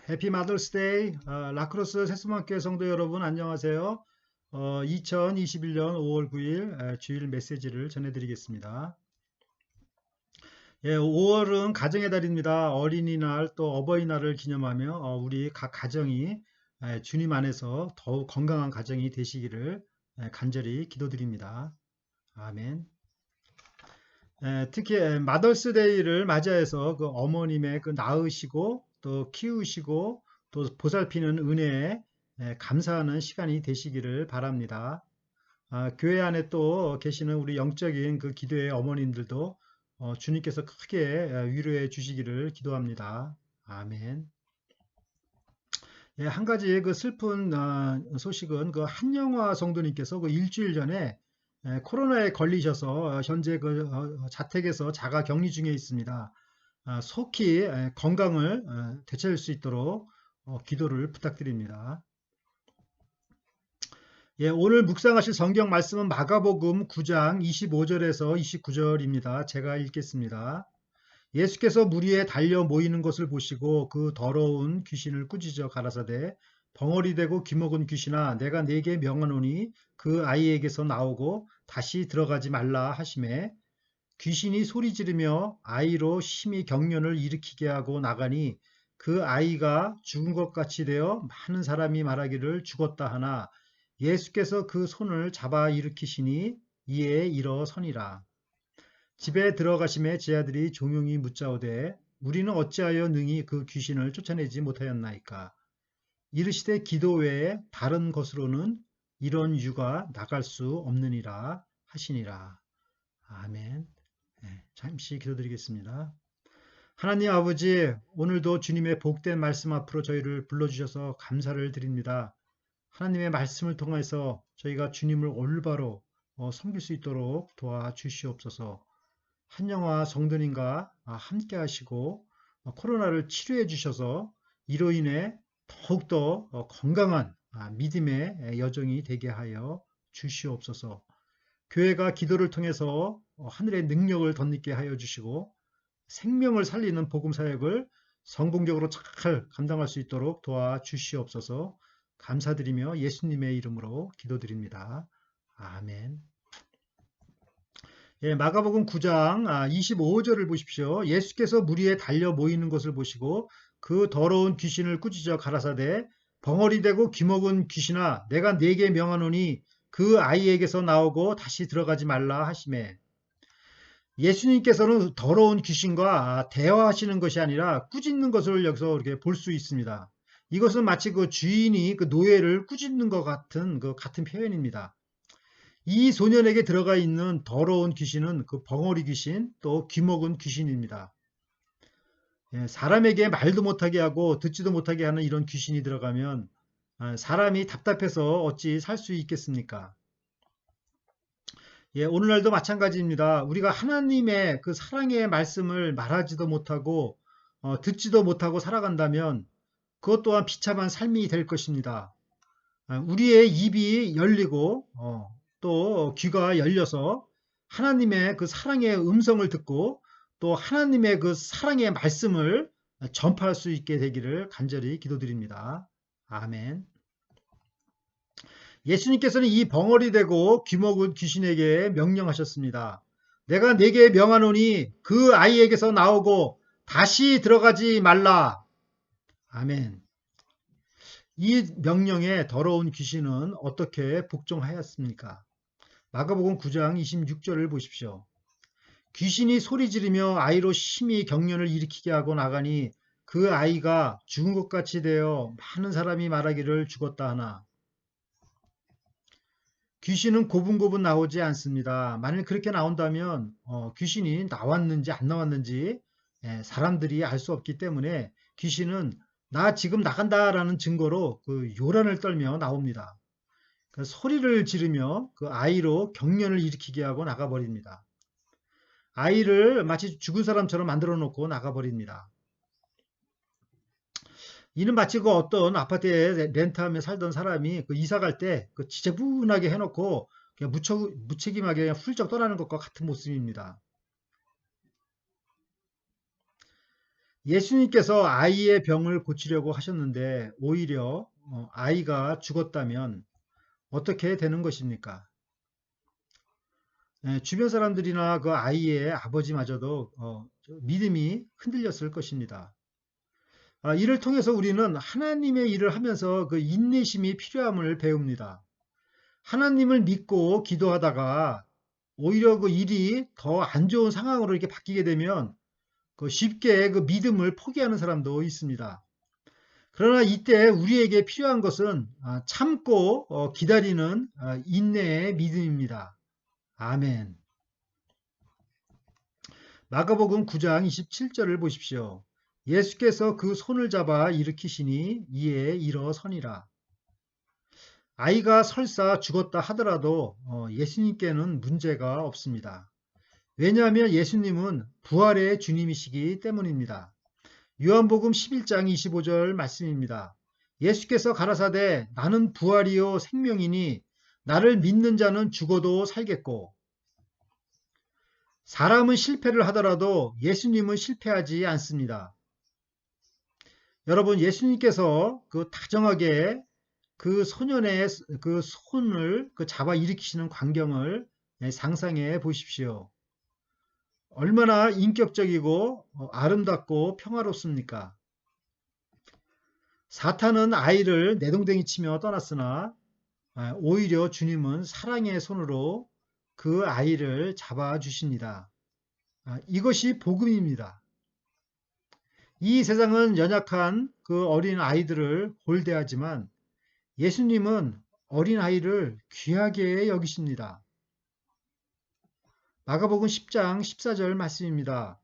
해피 마더스데이. 라크로스 세스만교회 성도 여러분 안녕하세요. 2021년 5월 9일 주일 메시지를 전해드리겠습니다. 5월은 가정의 달입니다. 어린이날 또 어버이날을 기념하며 우리 각 가정이 주님 안에서 더욱 건강한 가정이 되시기를 간절히 기도드립니다. 아멘. 특히 마더스데이를 맞이해서 그 어머님의 그 낳으시고 또 키우시고 또 보살피는 은혜에 감사하는 시간이 되시기를 바랍니다. 교회 안에 또 계시는 우리 영적인 그 기도의 어머님들도 주님께서 크게 위로해 주시기를 기도합니다. 아멘. 한 가지 그 슬픈 소식은 그 한영화 성도님께서 그 일주일 전에 코로나에 걸리셔서 현재 그 자택에서 자가 격리 중에 있습니다. 속히 건강을 되찾을 수 있도록 기도를 부탁드립니다. 오늘 묵상하실 성경 말씀은 마가복음 9장 25절에서 29절입니다. 제가 읽겠습니다. 예수께서 무리에 달려 모이는 것을 보시고 그 더러운 귀신을 꾸짖어 가라사대 벙어리 되고 귀먹은 귀신아 내가 네게 명하노니 그 아이에게서 나오고 다시 들어가지 말라 하시매 귀신이 소리 지르며 아이로 심히 경련을 일으키게 하고 나가니 그 아이가 죽은 것 같이 되어 많은 사람이 말하기를 죽었다 하나 예수께서 그 손을 잡아 일으키시니 이에 일어서니라. 집에 들어가심에 제 아들이 종용이 묻자오되 우리는 어찌하여 능히 그 귀신을 쫓아내지 못하였나이까. 이르시되 기도 외에 다른 것으로는 이런 유가 나갈 수 없느니라 하시니라. 아멘. 잠시 기도드리겠습니다. 하나님 아버지, 오늘도 주님의 복된 말씀 앞으로 저희를 불러주셔서 감사를 드립니다. 하나님의 말씀을 통해서 저희가 주님을 올바로 섬길 수 있도록 도와주시옵소서. 한영화 성도님과 함께 하시고 코로나를 치료해 주셔서 이로 인해 더욱더 건강한 믿음의 여정이 되게 하여 주시옵소서. 교회가 기도를 통해서 하늘의 능력을 덧입게 하여 주시고 생명을 살리는 복음 사역을 성공적으로 잘 감당할 수 있도록 도와주시옵소서. 감사드리며 예수님의 이름으로 기도드립니다. 아멘. 마가복음 9장 25절을 보십시오. 예수께서 무리에 달려 모이는 것을 보시고 그 더러운 귀신을 꾸짖어 가라사대 벙어리 되고 귀먹은 귀신아 내가 네게 명하노니 그 아이에게서 나오고 다시 들어가지 말라 하시매 예수님께서는 더러운 귀신과 대화하시는 것이 아니라 꾸짖는 것을 여기서 이렇게 볼 수 있습니다. 이것은 마치 그 주인이 그 노예를 꾸짖는 것 같은 같은 표현입니다. 이 소년에게 들어가 있는 더러운 귀신은 그 벙어리 귀신 또 귀먹은 귀신입니다. 사람에게 말도 못하게 하고 듣지도 못하게 하는 이런 귀신이 들어가면 사람이 답답해서 어찌 살 수 있겠습니까? 오늘날도 마찬가지입니다. 우리가 하나님의 그 사랑의 말씀을 말하지도 못하고 듣지도 못하고 살아간다면 그것 또한 비참한 삶이 될 것입니다. 우리의 입이 열리고 또 귀가 열려서 하나님의 그 사랑의 음성을 듣고 또 하나님의 그 사랑의 말씀을 전파할 수 있게 되기를 간절히 기도드립니다. 아멘. 예수님께서는 이 벙어리 되고 귀먹은 귀신에게 명령하셨습니다. 내가 네게 명하노니 그 아이에게서 나오고 다시 들어가지 말라. 아멘. 이 명령에 더러운 귀신은 어떻게 복종하였습니까? 마가복음 9장 26절을 보십시오. 귀신이 소리 지르며 아이로 심히 경련을 일으키게 하고 나가니 그 아이가 죽은 것 같이 되어 많은 사람이 말하기를 죽었다 하나. 귀신은 고분고분 나오지 않습니다. 만일 그렇게 나온다면 귀신이 나왔는지 안 나왔는지 사람들이 알 수 없기 때문에 귀신은 나 지금 나간다라는 증거로 그 요란을 떨며 나옵니다. 그 소리를 지르며 그 아이로 경련을 일으키게 하고 나가버립니다. 아이를 마치 죽은 사람처럼 만들어 놓고 나가버립니다. 이는 마치 그 어떤 아파트에 렌트하며 살던 사람이 그 이사 갈 때 그 지저분하게 해놓고 그냥 무책임하게 그냥 훌쩍 떠나는 것과 같은 모습입니다. 예수님께서 아이의 병을 고치려고 하셨는데 오히려 아이가 죽었다면 어떻게 되는 것입니까? 주변 사람들이나 그 아이의 아버지마저도 믿음이 흔들렸을 것입니다. 이를 통해서 우리는 하나님의 일을 하면서 그 인내심이 필요함을 배웁니다. 하나님을 믿고 기도하다가 오히려 그 일이 더 안 좋은 상황으로 이렇게 바뀌게 되면 쉽게 그 믿음을 포기하는 사람도 있습니다. 그러나 이때 우리에게 필요한 것은 참고 기다리는 인내의 믿음입니다. 아멘. 마가복음 9장 27절을 보십시오. 예수께서 그 손을 잡아 일으키시니 이에 일어서니라. 아이가 설사 죽었다 하더라도 예수님께는 문제가 없습니다. 왜냐하면 예수님은 부활의 주님이시기 때문입니다. 요한복음 11장 25절 말씀입니다. 예수께서 가라사대 나는 부활이요 생명이니 나를 믿는 자는 죽어도 살겠고, 사람은 실패를 하더라도 예수님은 실패하지 않습니다. 여러분, 예수님께서 그 다정하게 그 소년의 그 손을 잡아 일으키시는 광경을 상상해 보십시오. 얼마나 인격적이고 아름답고 평화롭습니까? 사탄은 아이를 내동댕이 치며 떠났으나 오히려 주님은 사랑의 손으로 그 아이를 잡아 주십니다. 이것이 복음입니다. 이 세상은 연약한 그 어린 아이들을 골대하지만 예수님은 어린 아이를 귀하게 여기십니다. 마가복음 10장 14절 말씀입니다.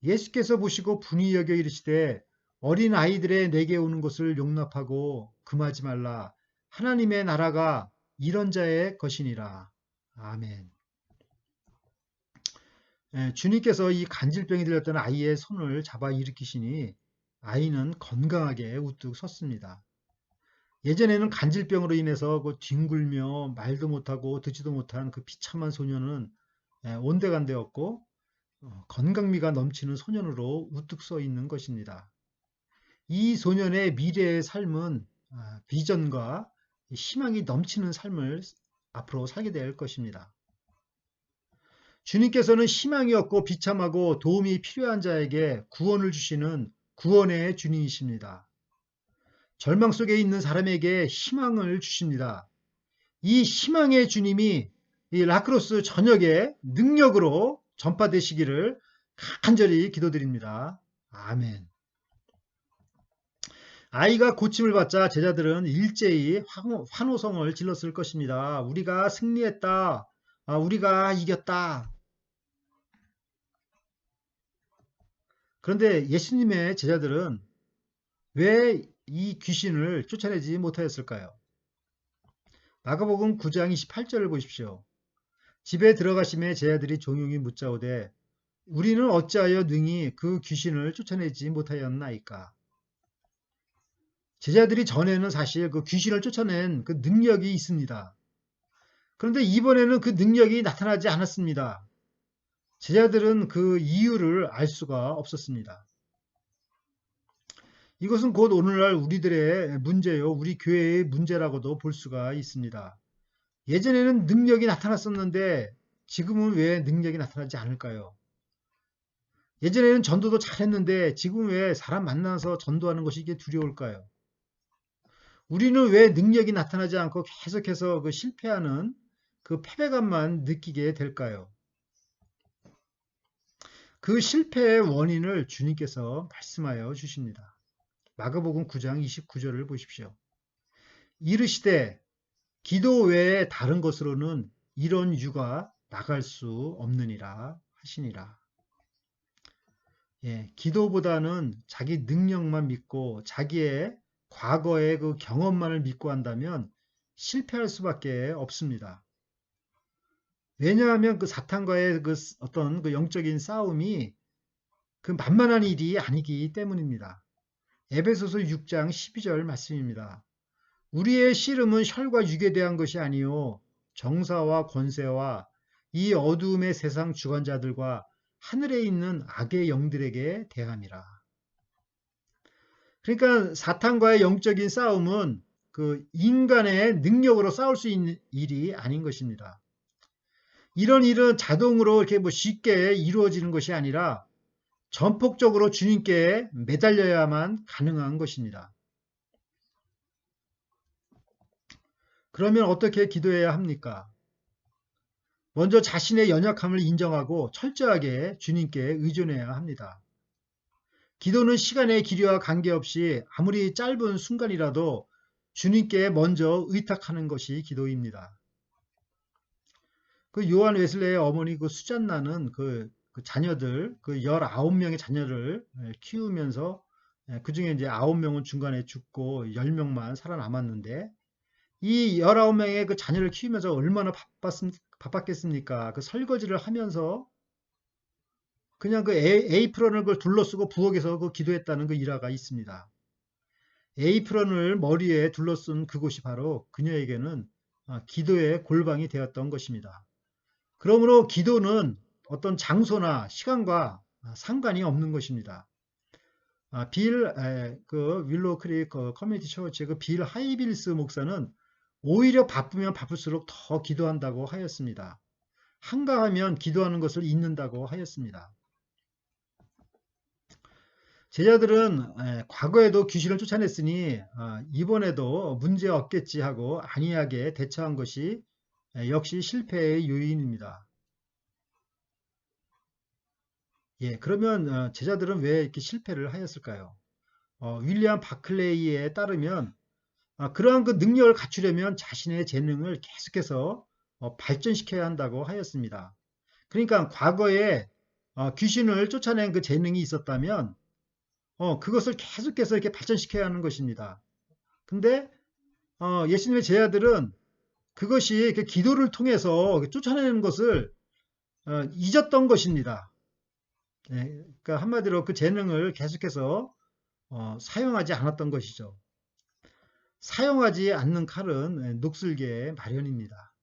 예수께서 보시고 분이 여겨 이르시되 어린 아이들의 내게 오는 것을 용납하고 금하지 말라. 하나님의 나라가 이런 자의 것이니라. 아멘. 주님께서 이 간질병이 들렸던 아이의 손을 잡아 일으키시니 아이는 건강하게 우뚝 섰습니다. 예전에는 간질병으로 인해서 그 뒹굴며 말도 못하고 듣지도 못한 그 비참한 소년은 온데간데였고 건강미가 넘치는 소년으로 우뚝 서 있는 것입니다. 이 소년의 미래의 삶은 비전과 희망이 넘치는 삶을 앞으로 살게 될 것입니다. 주님께서는 희망이 없고 비참하고 도움이 필요한 자에게 구원을 주시는 구원의 주님이십니다. 절망 속에 있는 사람에게 희망을 주십니다. 이 희망의 주님이 이 라크로스 전역에 능력으로 전파되시기를 간절히 기도드립니다. 아멘. 아이가 고침을 받자 제자들은 일제히 환호성을 질렀을 것입니다. 우리가 승리했다. 우리가 이겼다. 그런데 예수님의 제자들은 왜 이 귀신을 쫓아내지 못하였을까요? 마가복음 9장 28절을 보십시오. 집에 들어가심에 제자들이 종용이 묻자오되 우리는 어찌하여 능히 그 귀신을 쫓아내지 못하였나이까? 제자들이 전에는 사실 그 귀신을 쫓아낸 그 능력이 있습니다. 그런데 이번에는 그 능력이 나타나지 않았습니다. 제자들은 그 이유를 알 수가 없었습니다. 이것은 곧 오늘날 우리들의 문제요, 우리 교회의 문제라고도 볼 수가 있습니다. 예전에는 능력이 나타났었는데 지금은 왜 능력이 나타나지 않을까요? 예전에는 전도도 잘했는데 지금 왜 사람 만나서 전도하는 것이 이게 두려울까요? 우리는 왜 능력이 나타나지 않고 계속해서 그 실패하는 그 패배감만 느끼게 될까요? 그 실패의 원인을 주님께서 말씀하여 주십니다. 마가복음 9장 29절을 보십시오. 이르시되 기도 외에 다른 것으로는 이런 유가 나갈 수 없느니라 하시니라. 기도보다는 자기 능력만 믿고 자기의 과거의 그 경험만을 믿고 한다면 실패할 수밖에 없습니다. 왜냐하면 그 사탄과의 그 어떤 그 영적인 싸움이 그 만만한 일이 아니기 때문입니다. 에베소서 6장 12절 말씀입니다. 우리의 씨름은 혈과 육에 대한 것이 아니요 정사와 권세와 이 어두움의 세상 주관자들과 하늘에 있는 악의 영들에게 대함이라. 그러니까 사탄과의 영적인 싸움은 그 인간의 능력으로 싸울 수 있는 일이 아닌 것입니다. 이런 일은 자동으로 이렇게 뭐 쉽게 이루어지는 것이 아니라 전폭적으로 주님께 매달려야만 가능한 것입니다. 그러면 어떻게 기도해야 합니까? 먼저 자신의 연약함을 인정하고 철저하게 주님께 의존해야 합니다. 기도는 시간의 길이와 관계없이 아무리 짧은 순간이라도 주님께 먼저 의탁하는 것이 기도입니다. 그 요한 웨슬레의 어머니 그 수잔나는 그 자녀들, 그 19명의 자녀를 키우면서 그 중에 이제 9명은 중간에 죽고 10명만 살아남았는데 이 19명의 그 자녀를 키우면서 얼마나 바빴겠습니까? 그 설거지를 하면서 그냥 그 에이프런을 그걸 둘러쓰고 부엌에서 그 기도했다는 그 일화가 있습니다. 에이프런을 머리에 둘러쓴 그곳이 바로 그녀에게는 기도의 골방이 되었던 것입니다. 그러므로 기도는 어떤 장소나 시간과 상관이 없는 것입니다. 그 윌로우 크릭 커뮤니티 처치의 그 빌 하이빌스 목사는 오히려 바쁘면 바쁠수록 더 기도한다고 하였습니다. 한가하면 기도하는 것을 잊는다고 하였습니다. 제자들은 과거에도 귀신을 쫓아냈으니 이번에도 문제 없겠지 하고 안이하게 대처한 것이 역시 실패의 요인입니다. 예, 그러면 제자들은 왜 이렇게 실패를 하였을까요? 윌리엄 바클레이에 따르면 그러한 그 능력을 갖추려면 자신의 재능을 계속해서 발전시켜야 한다고 하였습니다. 그러니까 과거에 귀신을 쫓아낸 그 재능이 있었다면 그것을 계속해서 이렇게 발전시켜야 하는 것입니다. 근데 예수님의 제자들은 그것이 그 기도를 통해서 쫓아내는 것을 잊었던 것입니다. 예, 그러니까 한마디로 그 재능을 계속해서 사용하지 않았던 것이죠. 사용하지 않는 칼은 녹슬게 마련입니다.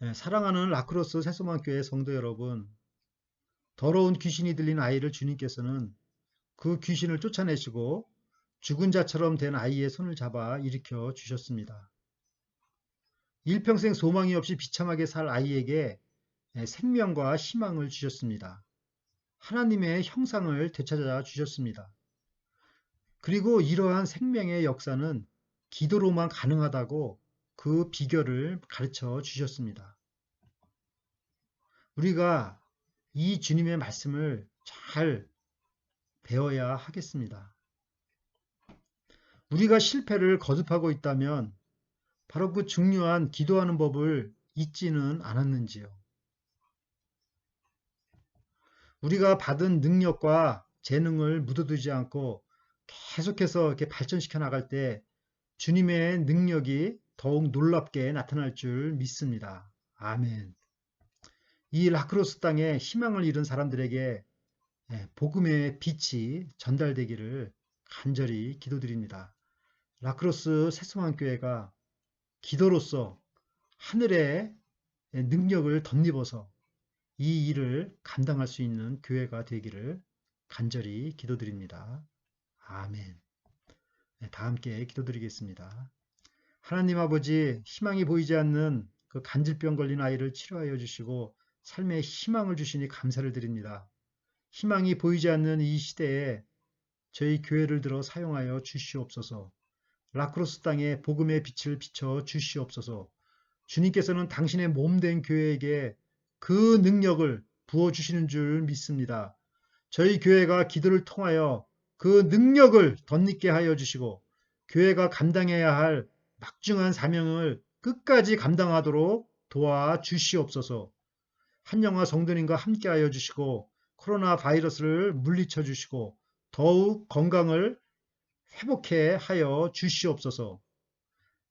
예, 사랑하는 라크로스 새소망교회 성도 여러분, 더러운 귀신이 들린 아이를 주님께서는 그 귀신을 쫓아내시고 죽은 자처럼 된 아이의 손을 잡아 일으켜 주셨습니다. 일평생 소망이 없이 비참하게 살 아이에게 생명과 희망을 주셨습니다. 하나님의 형상을 되찾아 주셨습니다. 그리고 이러한 생명의 역사는 기도로만 가능하다고 그 비결을 가르쳐 주셨습니다. 우리가 이 주님의 말씀을 잘 배워야 하겠습니다. 우리가 실패를 거듭하고 있다면 바로 그 중요한 기도하는 법을 잊지는 않았는지요. 우리가 받은 능력과 재능을 묻어두지 않고 계속해서 이렇게 발전시켜 나갈 때 주님의 능력이 더욱 놀랍게 나타날 줄 믿습니다. 아멘. 이 라크로스 땅에 희망을 잃은 사람들에게 복음의 빛이 전달되기를 간절히 기도드립니다. 라크로스 새소망교회가 기도로서 하늘의 능력을 덧입어서 이 일을 감당할 수 있는 교회가 되기를 간절히 기도드립니다. 아멘. 다 함께 기도드리겠습니다. 하나님 아버지, 희망이 보이지 않는 그 간질병 걸린 아이를 치료하여 주시고 삶의 희망을 주시니 감사를 드립니다. 희망이 보이지 않는 이 시대에 저희 교회를 들어 사용하여 주시옵소서. 라크로스 땅에 복음의 빛을 비춰 주시옵소서. 주님께서는 당신의 몸된 교회에게 그 능력을 부어주시는 줄 믿습니다. 저희 교회가 기도를 통하여 그 능력을 덧입게 하여 주시고 교회가 감당해야 할 막중한 사명을 끝까지 감당하도록 도와 주시옵소서. 한영화 성도님과 함께하여 주시고 코로나 바이러스를 물리쳐 주시고 더욱 건강을 회복해 하여 주시옵소서.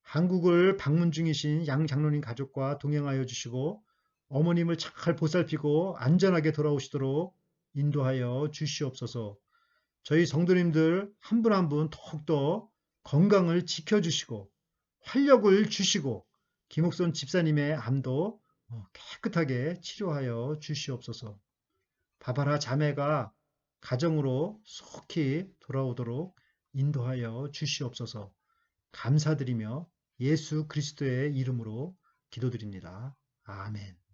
한국을 방문 중이신 양 장로님 가족과 동행하여 주시고 어머님을 잘 보살피고 안전하게 돌아오시도록 인도하여 주시옵소서. 저희 성도님들 한 분 한 분 더욱더 건강을 지켜주시고 활력을 주시고 김옥선 집사님의 암도 깨끗하게 치료하여 주시옵소서. 바바라 자매가 가정으로 속히 돌아오도록 인도하여 주시옵소서. 감사드리며 예수 그리스도의 이름으로 기도드립니다. 아멘.